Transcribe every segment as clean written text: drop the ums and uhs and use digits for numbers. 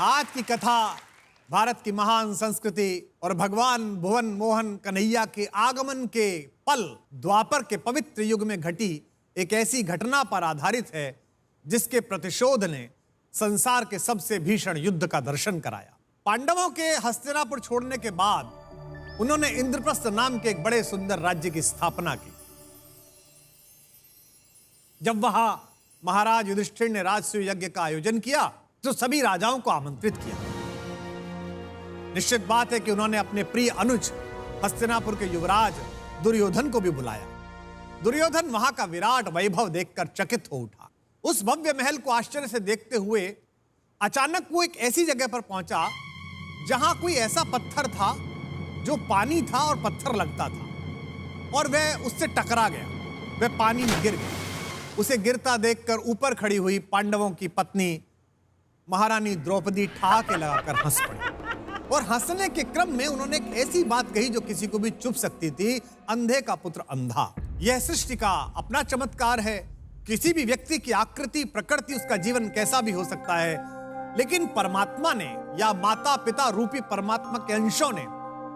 आज की कथा भारत की महान संस्कृति और भगवान भुवन मोहन कन्हैया के आगमन के पल द्वापर के पवित्र युग में घटी एक ऐसी घटना पर आधारित है जिसके प्रतिशोध ने संसार के सबसे भीषण युद्ध का दर्शन कराया। पांडवों के हस्तिनापुर छोड़ने के बाद उन्होंने इंद्रप्रस्थ नाम के एक बड़े सुंदर राज्य की स्थापना की। जब वहां महाराज युधिष्ठिर ने राजसूय यज्ञ का आयोजन किया तो सभी राजाओं को आमंत्रित किया। निश्चित बात है कि उन्होंने अपने प्रिय अनुज हस्तिनापुर के युवराज दुर्योधन को भी बुलाया। दुर्योधन वहां का विराट वैभव देखकर चकित हो उठा। उस भव्य महल को आश्चर्य से देखते हुए अचानक वो एक ऐसी जगह पर पहुंचा जहां कोई ऐसा पत्थर था जो पानी था और पत्थर लगता था, और वह उससे टकरा गया, वह पानी में गिर गया। उसे गिरता देखकर ऊपर खड़ी हुई पांडवों की पत्नी महारानी द्रौपदी ठहाके लगाकर हंस पड़ी, और हंसने के क्रम में उन्होंने एक ऐसी बात कही जो किसी को भी चुभ सकती थी। अंधे का पुत्र अंधा, यह सृष्टि का अपना चमत्कार है। किसी भी व्यक्ति की आकृति, प्रकृति, उसका जीवन कैसा भी हो सकता है, लेकिन परमात्मा ने या माता पिता रूपी परमात्मा के अंशों ने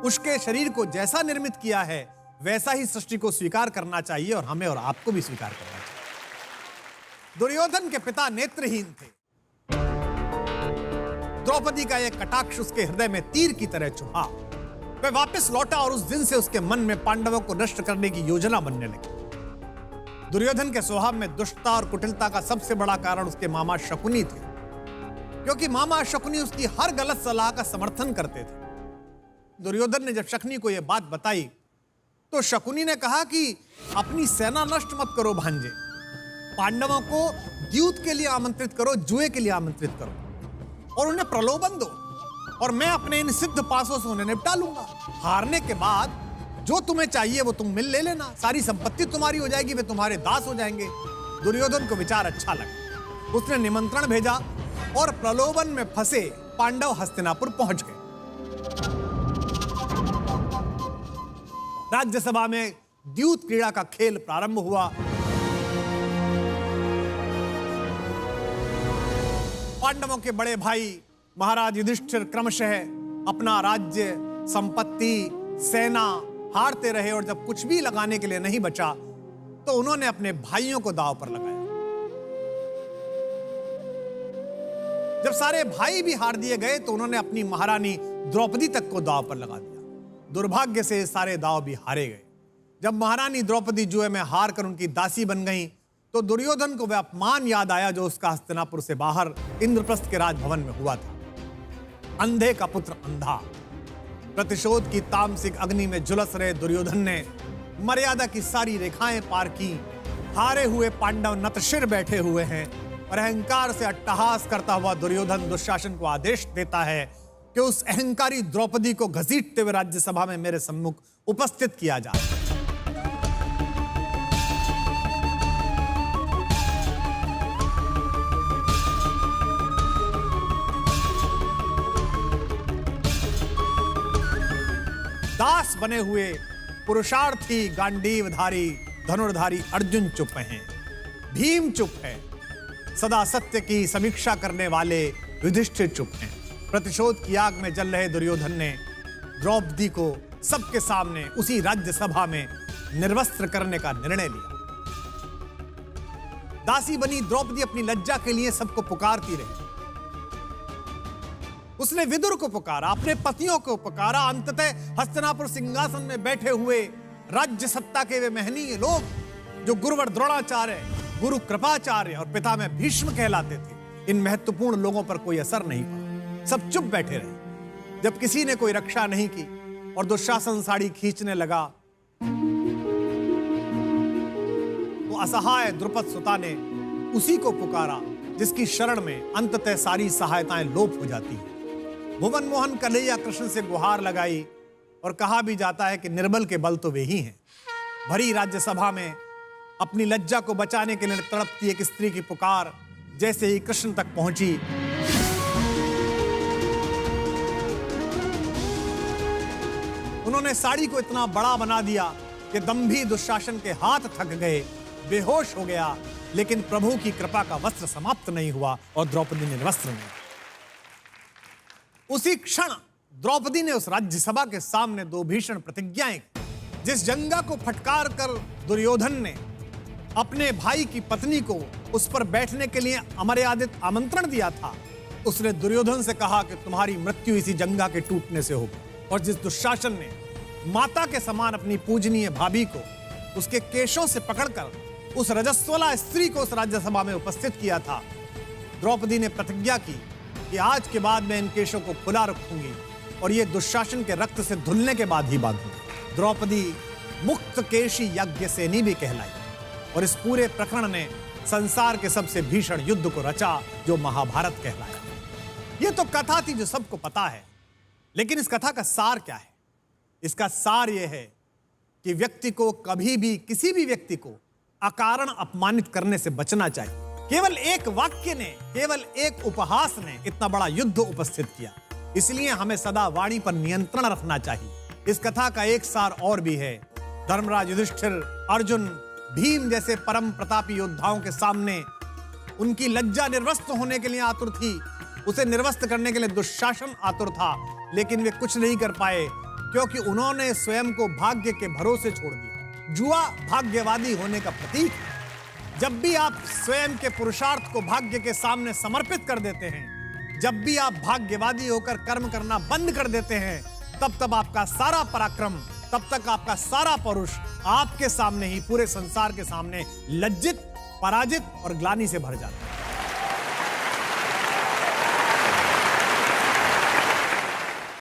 उसके शरीर को जैसा निर्मित किया है वैसा ही सृष्टि को स्वीकार करना चाहिए, और हमें और आपको भी स्वीकार करना चाहिए। दुर्योधन के पिता नेत्रहीन थे। द्रौपदी का एक कटाक्ष उसके हृदय में तीर की तरह चुभा। वह वापस लौटा और उस दिन से उसके मन में पांडवों को नष्ट करने की योजना बनने लगी। दुर्योधन के स्वभाव में दुष्टता और कुटिलता का सबसे बड़ा कारण उसके मामा शकुनी थे, क्योंकि मामा शकुनी उसकी हर गलत सलाह का समर्थन करते थे। दुर्योधन ने जब शकुनी को यह बात बताई तो शकुनी ने कहा कि अपनी सेना नष्ट मत करो भांजे, पांडवों को द्यूत के लिए आमंत्रित करो, जुए के लिए आमंत्रित करो और उन्हें प्रलोभन दो, और मैं अपने इन सिद्ध पासों से उन्हें निपटा लूंगा। हारने के बाद जो तुम्हें चाहिए वो तुम ले लेना, सारी संपत्ति तुम्हारी हो जाएगी, वे तुम्हारे दास हो जाएंगे। दुर्योधन को विचार अच्छा लगा। उसने निमंत्रण भेजा और प्रलोभन में फंसे पांडव हस्तिनापुर पहुंच गए। राज्यसभा में द्यूत क्रीड़ा का खेल प्रारंभ हुआ। पांडवों के बड़े भाई महाराज युधिष्ठिर क्रमशः अपना राज्य, संपत्ति, सेना हारते रहे, और जब कुछ भी लगाने के लिए नहीं बचा तो उन्होंने अपने भाइयों को दांव पर लगाया। जब सारे भाई भी हार दिए गए तो उन्होंने अपनी महारानी द्रौपदी तक को दांव पर लगा दिया। दुर्भाग्य से सारे दांव भी हारे गए। जब महारानी द्रौपदी जुए में हार कर उनकी दासी बन गई तो दुर्योधन को वह अपमान याद आया जो उसका हस्तिनापुर से बाहर इंद्रप्रस्थ के राजभवन में हुआ था। अंधे का पुत्र अंधा। प्रतिशोध की तामसिक अग्नि में झुलस रहे दुर्योधन ने मर्यादा की सारी रेखाएं पार की। हारे हुए पांडव नतशिर बैठे हुए हैं और अहंकार से अट्टहास करता हुआ दुर्योधन दुशासन को आदेश देता है कि उस अहंकारी द्रौपदी को घसीटते हुए राज्यसभा में मेरे सम्मुख उपस्थित किया जाए। दास बने हुए पुरुषार्थी गांडीवधारी धनुर्धारी अर्जुन चुप हैं, भीम चुप है, सदा सत्य की समीक्षा करने वाले युधिष्ठिर चुप हैं। प्रतिशोध की आग में जल रहे दुर्योधन ने द्रौपदी को सबके सामने उसी राज्यसभा में निर्वस्त्र करने का निर्णय लिया। दासी बनी द्रौपदी अपनी लज्जा के लिए सबको पुकारती रही। उसने विदुर को पुकारा, अपने पतियों को पुकारा। अंततः हस्तिनापुर सिंहासन में बैठे हुए राज्य सत्ता के वे महनीय लोग जो गुरुवर द्रोणाचार्य, गुरु कृपाचार्य और पिता में भीष्म कहलाते थे, इन महत्वपूर्ण लोगों पर कोई असर नहीं पड़ा। सब चुप बैठे रहे। जब किसी ने कोई रक्षा नहीं की और दुशासन साड़ी खींचने लगा तो असहाय द्रुपद सुता ने उसी को पुकारा जिसकी शरण में अंततः सारी सहायताएं लोप हो जाती हैं। भुवन मोहन कन्हैया कृष्ण से गुहार लगाई, और कहा भी जाता है कि निर्बल के बल तो वे ही हैं। भरी राज्यसभा में अपनी लज्जा को बचाने के लिए तड़पती एक स्त्री की पुकार जैसे ही कृष्ण तक पहुंची, उन्होंने साड़ी को इतना बड़ा बना दिया कि दंभी दुशासन के हाथ थक गए, बेहोश हो गया, लेकिन प्रभु की कृपा का वस्त्र समाप्त नहीं हुआ और द्रौपदी निर्वस्त्र नहीं। उसी क्षण द्रौपदी ने उस राज्यसभा के सामने दो भीषण प्रतिज्ञाएं की। जिस जंगा को फटकार कर दुर्योधन ने अपने भाई की पत्नी को उस पर बैठने के लिए अमर्यादित आमंत्रण दिया था, उसने दुर्योधन से कहा कि तुम्हारी मृत्यु इसी जंगा के टूटने से होगी। और जिस दुशासन ने माता के समान अपनी पूजनीय भाभी को उसके केशों से पकड़कर उस रजस्वला स्त्री को उस राज्यसभा में उपस्थित किया था, द्रौपदी ने प्रतिज्ञा की कि आज के बाद मैं इन केशों को खुला रखूंगी और ये दुशासन के रक्त से धुलने के बाद ही बांधूंगी। द्रौपदी मुक्त केशी यज्ञसेनी भी कहलाई और इस पूरे प्रकरण ने संसार के सबसे भीषण युद्ध को रचा जो महाभारत कहलाया। यह तो कथा थी जो सबको पता है, लेकिन इस कथा का सार क्या है? इसका सार यह है कि व्यक्ति को कभी भी किसी भी व्यक्ति को अकारण अपमानित करने से बचना चाहिए। केवल एक वाक्य ने, केवल एक उपहास ने इतना बड़ा युद्ध उपस्थित किया, इसलिए हमें सदा वाणी पर नियंत्रण रखना चाहिए। इस कथा का एक सार और भी है। धर्मराज, युधिष्ठिर, अर्जुन, भीम जैसे परम प्रतापी योद्धाओं के सामने उनकी लज्जा निर्वस्त होने के लिए आतुर थी, उसे निर्वस्त करने के लिए दुशासन आतुर था, लेकिन वे कुछ नहीं कर पाए क्योंकि उन्होंने स्वयं को भाग्य के भरोसे छोड़ दिया। जुआ भाग्यवादी होने का प्रतीक है। जब भी आप स्वयं के पुरुषार्थ को भाग्य के सामने समर्पित कर देते हैं, जब भी आप भाग्यवादी होकर कर्म करना बंद कर देते हैं, तब आपका सारा पराक्रम, तब तक आपका सारा पौरुष आपके सामने ही, पूरे संसार के सामने लज्जित, पराजित और ग्लानि से भर जाता है।